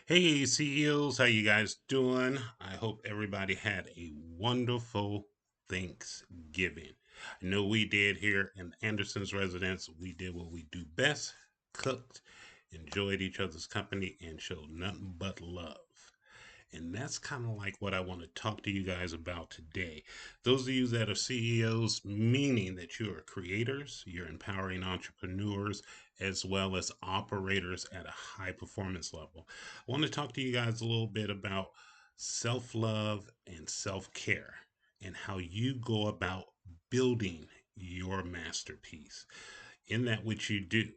Hey CEOs, how you guys doing? I hope everybody had a wonderful Thanksgiving. I know we did here in Anderson's residence. We did what we do best, cooked, enjoyed each other's company, and showed nothing but love. And that's kind of like what I want to talk to you guys about today. Those of you that are CEOs, meaning that you are creators, you're empowering entrepreneurs, as well as operators at a high performance level. I want to talk to you guys a little bit about self love and self care and how you go about building your masterpiece in that which you do.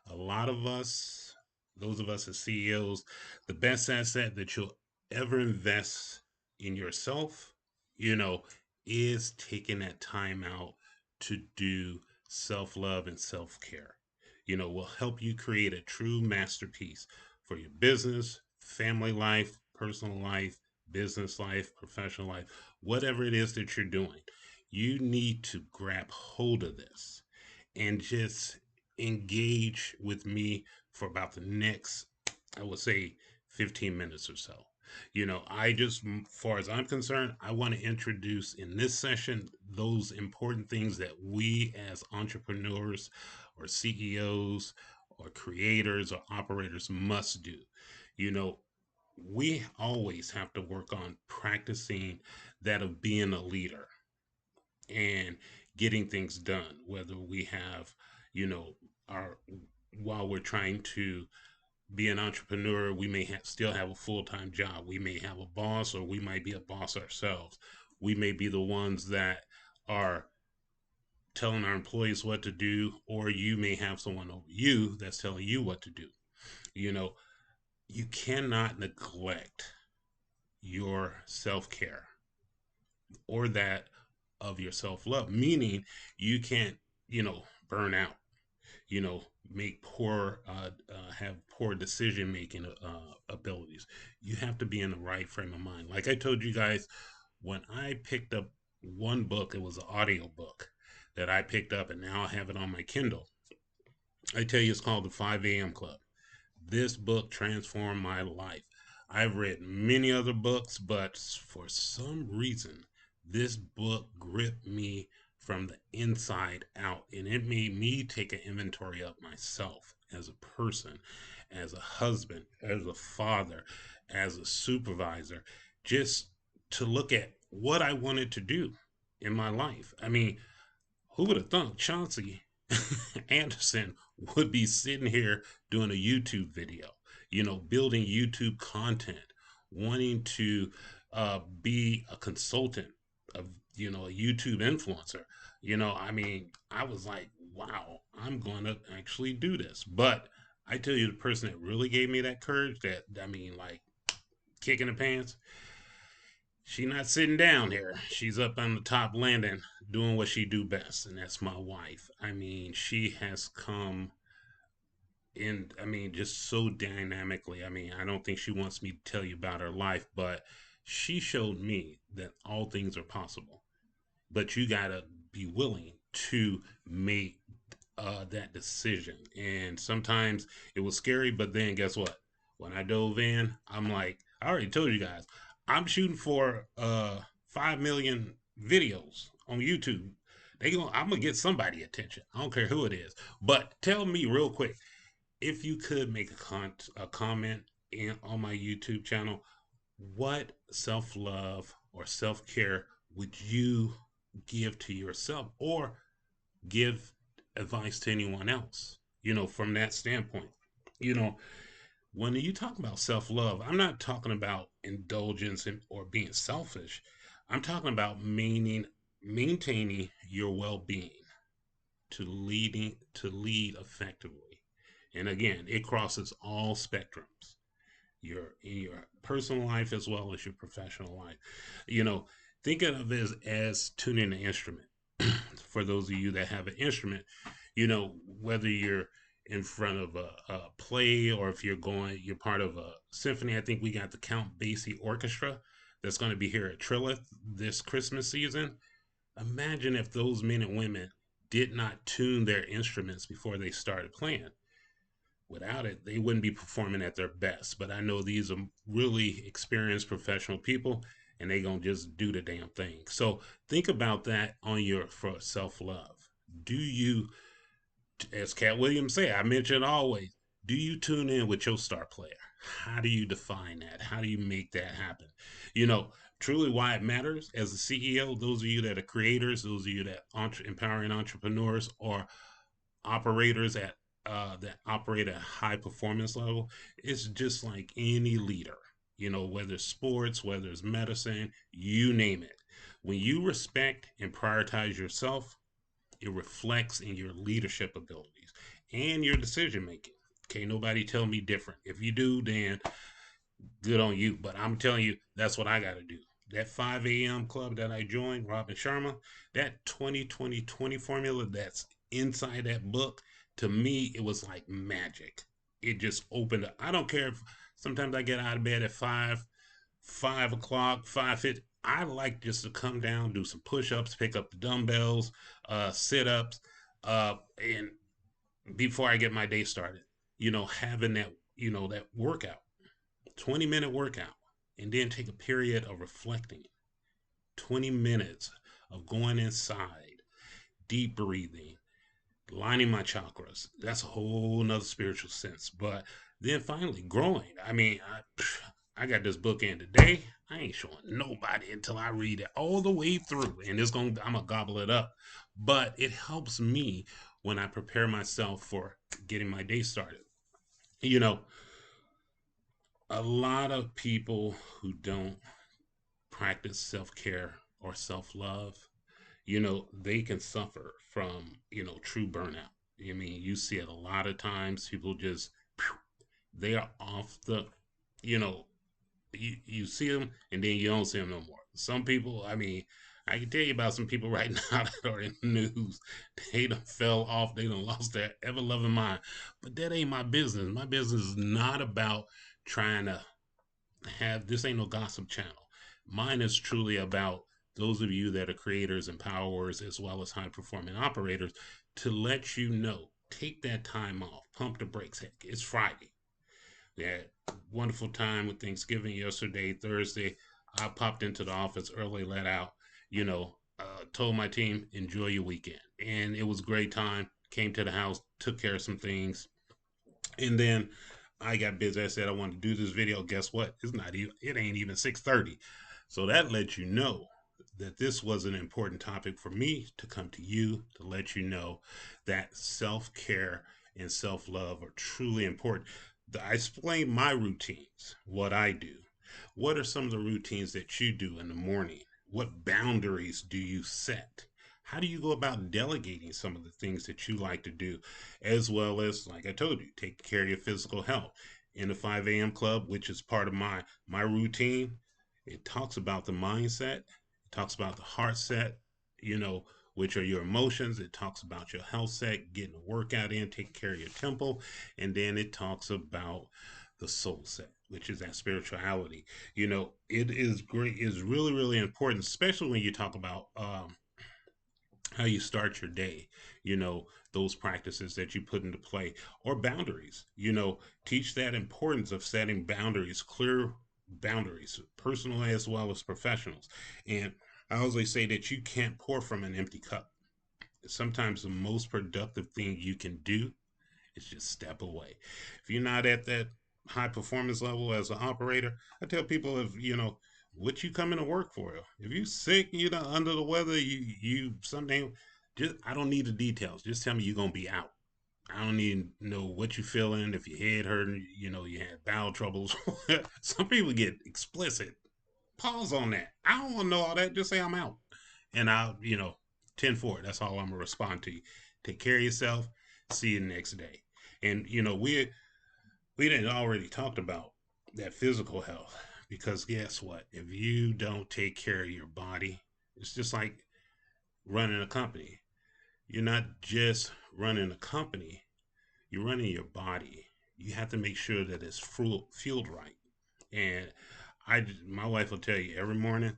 A lot of us, those of us as CEOs, the best asset that you'll ever invest in yourself, you know, is taking that time out to do self love and self care. Will help you create a true masterpiece for your business, family life, personal life, business life, professional life, whatever it is that you're doing. You need to grab hold of this and just engage with me for about the next, I would say, 15 minutes or so. Far as I'm concerned, I want to introduce in this session those important things that we as entrepreneurs or CEOs or creators or operators must do. You know, we always have to work on practicing that of being a leader and getting things done, whether we have, you know, our while we're trying to be an entrepreneur, we may still have a full-time job. We may have a boss, or we might be a boss ourselves. We may be the ones that are telling our employees what to do, or you may have someone over you that's telling you what to do. You know, you cannot neglect your self-care or that of your self-love, meaning you can't, burn out, make poor, have poor decision making abilities. You have to be in the right frame of mind. Like I told you guys, when I picked up one book, it was an audio book that I picked up, and now I have it on my Kindle. I tell you, it's called the 5 a.m. Club. This book transformed my life. I've read many other books, but for some reason, this book gripped me from the inside out, and it made me take an inventory of myself as a person, as a husband, as a father, as a supervisor, just to look at what I wanted to do in my life. I mean, who would have thought Chauncey Anderson would be sitting here doing a YouTube video, building YouTube content, wanting to be a consultant of, a YouTube influencer. I was like, wow, I'm going to actually do this. But I tell you, the person that really gave me that courage, like kicking the pants, she not sitting down here. She's up on the top landing doing what she do best, and that's my wife. I mean, she has come in, just so dynamically. I don't think she wants me to tell you about her life, but she showed me that all things are possible. But you got to be willing to make that decision. And sometimes it was scary, but then guess what? When I dove in, I'm like, I already told you guys, I'm shooting for 5 million videos on YouTube. I'm gonna get somebody attention. I don't care who it is. But tell me real quick, if you could make a comment on my YouTube channel, what self love or self care would you give to yourself, or give advice to anyone else, from that standpoint. You know, when you talk about self love, I'm not talking about indulgence or being selfish. I'm talking about maintaining your well being to lead effectively. And again, it crosses all spectrums. In your personal life as well as your professional life. You know, think of it as tuning an instrument. For those of you that have an instrument, whether you're in front of a play, or if you're part of a symphony. I think we got the Count Basie Orchestra that's going to be here at Trilith this Christmas season. Imagine if those men and women did not tune their instruments before they started playing. Without it, they wouldn't be performing at their best. But I know these are really experienced professional people, and they gonna just do the damn thing. So think about that on your for self love. Do you, as Cat Williams say, I mention always, do you tune in with your star player? How do you define that? How do you make that happen? You know, truly why it matters as a CEO, those of you that are creators, those of you that empowering entrepreneurs or operators that operate at a high performance level, it's just like any leader. You know, whether it's sports, whether it's medicine, you name it. When you respect and prioritize yourself, it reflects in your leadership abilities and your decision making. Can't nobody tell me different. If you do, then good on you. But I'm telling you, that's what I got to do. That 5 a.m. club that I joined, Robin Sharma, that 20-20-20 formula that's inside that book, to me, it was like magic. It just opened up. I don't care if sometimes I get out of bed at 5 o'clock, 5:50. I like just to come down, do some push ups, pick up the dumbbells, sit ups, and before I get my day started, having that workout 20-minute workout, and then take a period of reflecting, 20 minutes of going inside, deep breathing, lining my chakras. That's a whole nother spiritual sense. But then finally growing. I mean, I got this book in today. I ain't showing nobody until I read it all the way through. And I'm gonna gobble it up. But it helps me when I prepare myself for getting my day started. You know, a lot of people who don't practice self care or self love, they can suffer from, true burnout. I mean, you see it a lot of times. People just, they are off the, you know, you see them and then you don't see them no more. Some people, I mean, I can tell you about some people right now that are in the news. They done fell off. They done lost their ever loving mind. But that ain't my business. My business is not about trying to this ain't no gossip channel. Mine is truly about those of you that are creators and powers as well as high performing operators to let you know, take that time off, pump the brakes. Heck, it's Friday. We had a wonderful time with Thanksgiving yesterday, Thursday. I popped into the office early, let out, told my team, enjoy your weekend. And it was a great time. Came to the house, took care of some things, and then I got busy. I said I wanted to do this video. Guess what? It's not even. It ain't even 6:30. So that lets you know that this was an important topic for me to come to you to let you know that self care and self love are truly important. I explain my routines, what I do. What are some of the routines that you do in the morning? What boundaries do you set? How do you go about delegating some of the things that you like to do? As well as, like I told you, take care of your physical health. In the 5 a.m. club, which is part of my routine, it talks about the mindset, it talks about the heart set, you know, which are your emotions. It talks about your health set, getting a workout in, taking care of your temple, and then it talks about the soul set, which is that spirituality. It is great. It's really, really important, especially when you talk about how you start your day, those practices that you put into play, or boundaries, teach that importance of setting boundaries, clear boundaries, personal as well as professionals. And I always say that you can't pour from an empty cup. Sometimes the most productive thing you can do is just step away. If you're not at that high performance level as an operator, I tell people, if what you coming to work for? If you sick, under the weather, you something, just I don't need the details. Just tell me you're gonna be out. I don't need to know what you feeling. If your head hurting, you had bowel troubles. Some people get explicit. Pause on that. I don't want to know all that. Just say I'm out, and I'll 10-4. That's all I'm gonna respond to you. Take care of yourself. See you next day. And we didn't already talked about that physical health, because guess what? If you don't take care of your body, it's just like running a company. You're not just running a company, you're running your body. You have to make sure that it's fueled right. And my wife will tell you every morning,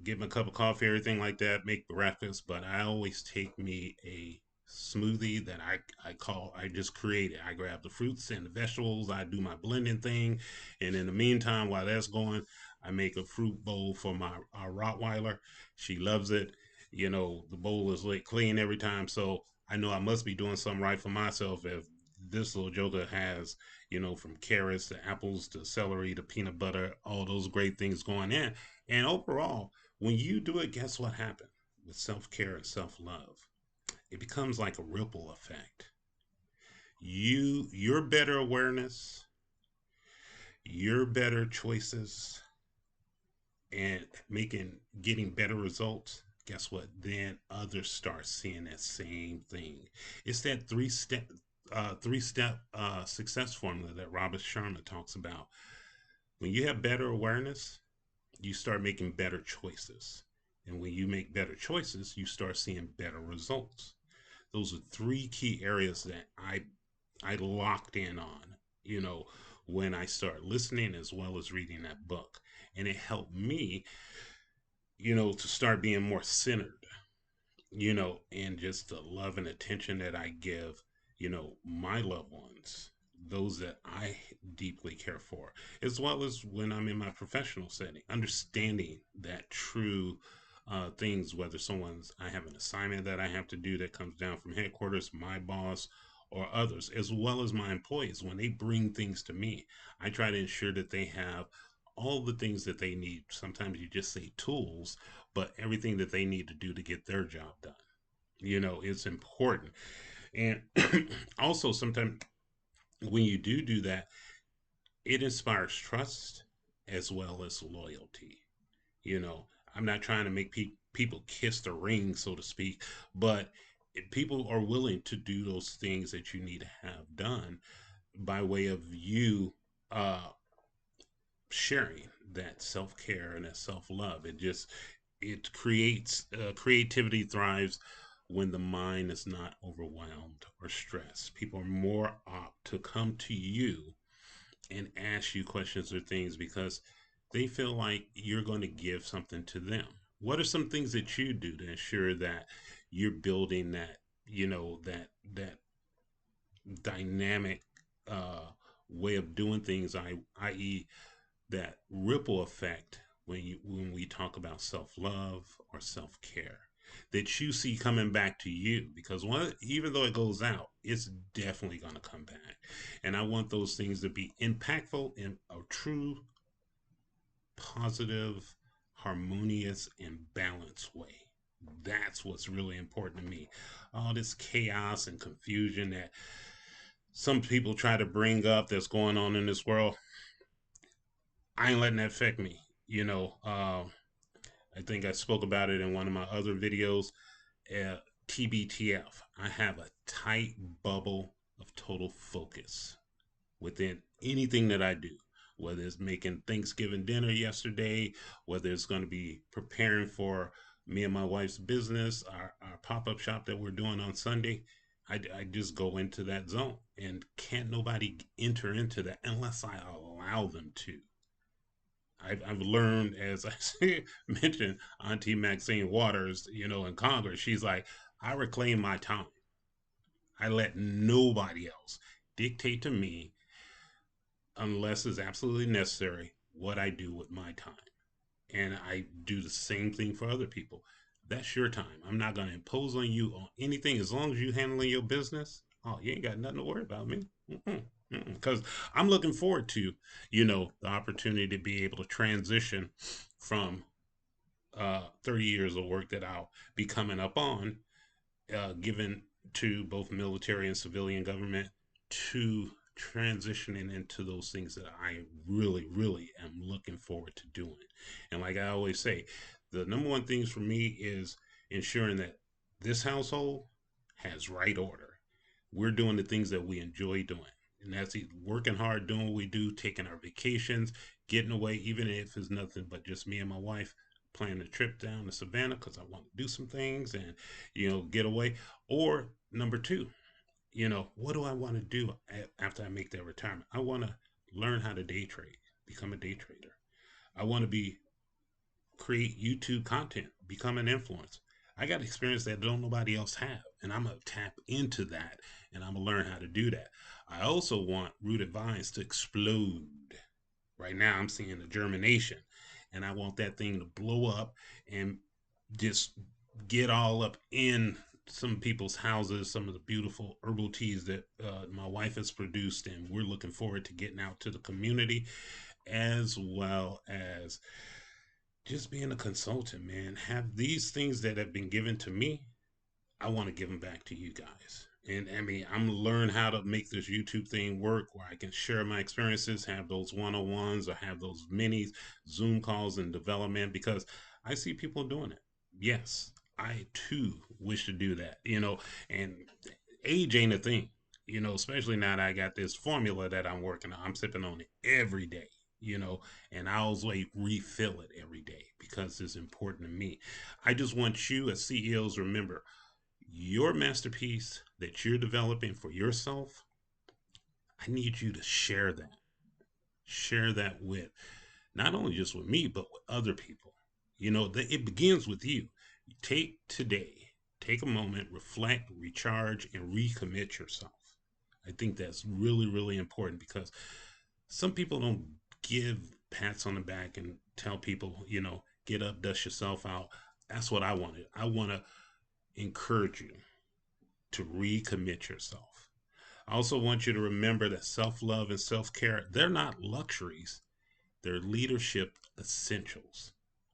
get me a cup of coffee, everything like that, make breakfast. But I always take me a smoothie that I just created. I grab the fruits and the vegetables, I do my blending thing, and in the meantime, while that's going, I make a fruit bowl for my our Rottweiler. She loves it. You know, the bowl is lit clean every time, so I know I must be doing something right for myself if this little joker has, you know, from carrots to apples to celery to peanut butter, all those great things going in. And overall, when you do it, guess what happens with self care and self love? It becomes like a ripple effect. Your better awareness, your better choices, and getting better results. Guess what? Then others start seeing that same thing. It's that three step success formula that Robert Sharma talks about. When you have better awareness, you start making better choices. And when you make better choices, you start seeing better results. Those are three key areas that I locked in on, you know, when I start listening as well as reading that book. And it helped me, you know, to start being more centered, you know, and just the love and attention that I give, you know, my loved ones, those that I deeply care for, as well as when I'm in my professional setting, understanding that true things, whether I have an assignment that I have to do that comes down from headquarters, my boss, or others, as well as my employees, when they bring things to me, I try to ensure that they have all the things that they need. Sometimes you just say tools, but everything that they need to do to get their job done. You know, it's important. And also, sometimes when you do that, it inspires trust as well as loyalty. You know, I'm not trying to make people kiss the ring, so to speak, but if people are willing to do those things that you need to have done by way of you uh, sharing that self care and that self love. It creates creativity thrives when the mind is not overwhelmed or stressed. People are more apt to come to you and ask you questions or things because they feel like you're going to give something to them. What are some things that you do to ensure that you're building that, you know, that dynamic way of doing things, i.e., that ripple effect when we talk about self-love or self-care that you see coming back to you, because even though it goes out, it's definitely going to come back. And I want those things to be impactful in a true positive, harmonious, and balanced way. That's what's really important to me. All this chaos and confusion that some people try to bring up that's going on in this world, I ain't letting that affect me. You know, I think I spoke about it in one of my other videos. TBTF. I have a tight bubble of total focus within anything that I do, whether it's making Thanksgiving dinner yesterday, whether it's going to be preparing for me and my wife's business, our pop up shop that we're doing on Sunday. I just go into that zone and can't nobody enter into that unless I allow them to. I've learned, as I mentioned, Auntie Maxine Waters, you know, in Congress, she's like, I reclaim my time. I let nobody else dictate to me unless it's absolutely necessary what I do with my time. And I do the same thing for other people. That's your time. I'm not going to impose on you on anything as long as you handling your business. Oh, you ain't got nothing to worry about me. Because I'm looking forward to, you know, the opportunity to be able to transition from 30 years of work that I'll be coming up on, given to both military and civilian government, to transitioning into those things that I really, really am looking forward to doing. And like I always say, the number one things for me is ensuring that this household has right order. We're doing the things that we enjoy doing. And that's working hard, doing what we do, taking our vacations, getting away, even if it's nothing but just me and my wife planning a trip down to Savannah because I want to do some things and, you know, get away. Or number two, you know, what do I want to do after I make that retirement? I want to learn how to day trade, become a day trader. I want to create YouTube content, become an influencer. I got experience that don't nobody else have. and I'm gonna tap into that, and I'm gonna learn how to do that. I also want rooted vines to explode. Right now, I'm seeing the germination, and I want that thing to blow up and just get all up in some people's houses, some of the beautiful herbal teas that my wife has produced, and we're looking forward to getting out to the community, as well as just being a consultant, man. Have these things that have been given to me, I want to give them back to you guys. And I mean, I'm learn how to make this YouTube thing work where I can share my experiences, have those one-on-ones or have those mini Zoom calls and development, because I see people doing it. Yes, I too wish to do that, and age ain't a thing, especially now that I got this formula that I'm working on. I'm sipping on it every day, and I always refill it every day because it's important to me. I just want you as CEOs, remember, your masterpiece that you're developing for yourself, I need you to share that. Share that with not only just with me, but with other people. It begins with you. Take today, take a moment, reflect, recharge, and recommit yourself. I think that's really, really important because some people don't give pats on the back and tell people, get up, dust yourself out. That's what I wanted. I want to encourage you to recommit yourself. I also want you to remember that self love and self care, they're not luxuries, they're leadership essentials.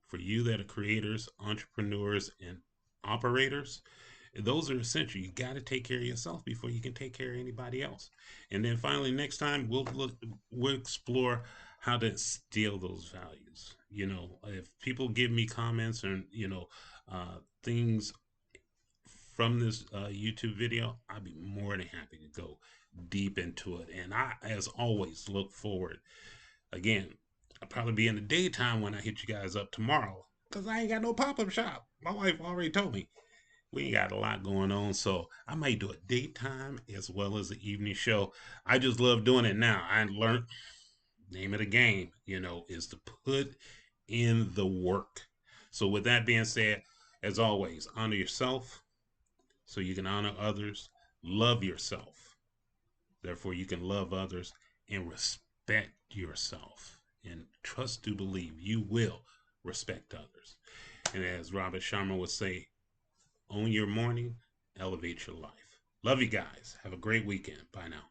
For you that are creators, entrepreneurs, and operators, those are essential. You got to take care of yourself before you can take care of anybody else. And then finally, next time we'll explore how to instill those values. If people give me comments and things from this YouTube video, I'd be more than happy to go deep into it. And I, as always, look forward. Again, I'll probably be in the daytime when I hit you guys up tomorrow because I ain't got no pop up shop. My wife already told me we ain't got a lot going on, so I might do a daytime as well as an evening show. I just love doing it now. I learned name of the game, is to put in the work. So with that being said, as always, honor yourself, so you can honor others. Love yourself. Therefore, you can love others and respect yourself. And trust to believe you will respect others. And as Robert Sharma would say, own your morning, elevate your life. Love you guys. Have a great weekend. Bye now.